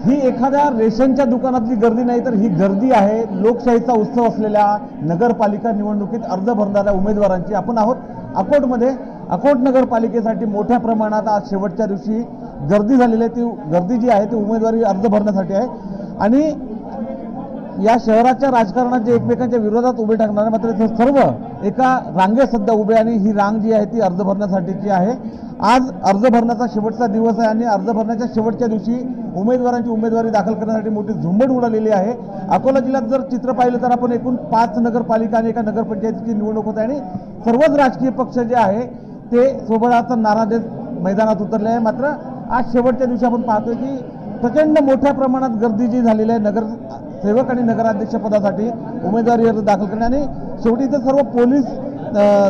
ही एखाद्या रेशनच्या दुकानातली गर्दी नाही, तर ही गर्दी आहे लोकशाहीचा उत्सव असलेल्या नगरपालिका निवडणुकीत अर्ज भरणाऱ्या उमेदवारांची। आपण आहोत अकोटमध्ये। अकोट नगरपालिकेसाठी मोठ्या प्रमाणात आज शेवटच्या दिवशी गर्दी झालेली आहे। ती गर्दी जी आहे ती उमेदवारी अर्ज भरण्यासाठी आहे आणि या शहराच्या राजकारणात जे एकमेकांच्या विरोधात उभे टाकणारे मात्र ते सर्व एका रांगेत सध्या उभे आणि ही रांग जी आहे ती अर्ज भरण्यासाठीची आहे। आज अर्ज भरण्याचा शेवटचा दिवस आहे आणि अर्ज भरण्याच्या शेवटच्या दिवशी उमेदवारांची उमेदवारी दाखल करण्यासाठी मोठी झुंबड उडालेली आहे। अकोला जिल्ह्यात जर चित्र पाहिलं तर आपण एकूण 5 नगरपालिका आणि एका नगरपंचायतीची निवडणूक होते आणि सर्वच राजकीय पक्ष जे आहे ते सोबतचा नारा देत मैदानात उतरले आहे। मात्र आज शेवटच्या दिवशी आपण पाहतोय की प्रचंड मोठ्या प्रमाणात गर्दी जी झालेली आहे नगर सेवक आणि नगराध्यक्ष पदासाठी उमेदवारी अर्ज दाखल करणे आणि शेवटी इथे सर्व पोलीस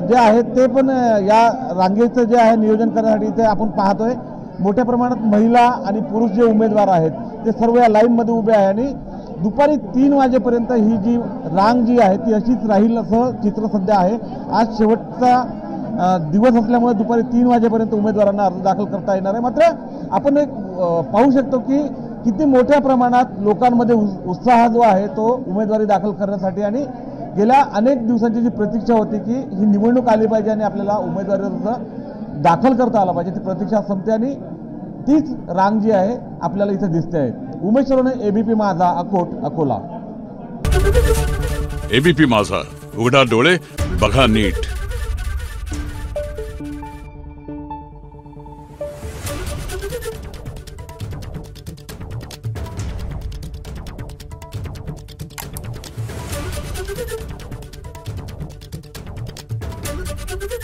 जे आहेत ते पण या रांगेचं जे आहे नियोजन करण्यासाठी इथे आपण पाहतोय मोठ्या प्रमाणात महिला आणि पुरुष जे उमेदवार आहेत ते सर्व या लाईनमध्ये उभे आहे आणि दुपारी 3 वाजेपर्यंत ही जी रांग जी आहे ती अशीच राहील असं चित्र सध्या आहे। आज शेवटचा दिवस असल्यामुळे दुपारी 3 वाजेपर्यंत उमेदवारांना अर्ज दाखल करता येणार आहे। मात्र आपण एक पाहू शकतो की किती मोठ्या प्रमाणात लोकांमध्ये उत्साह जो आहे तो उमेदवारी दाखल करण्यासाठी आणि गेल्या अनेक दिवसांची जी प्रतीक्षा होती की ही निवडणूक आली पाहिजे आणि आपल्याला उमेदवारी अर्ज दाखल करता आला पाहिजे ती प्रतीक्षा संपते आणि तीच रांग जी आहे आपल्याला इथे दिसते आहे। उमेश सरोने, एबीपी माझा, अकोट, अकोला। एबीपी माझा, उघडा डोळे बघा नीट।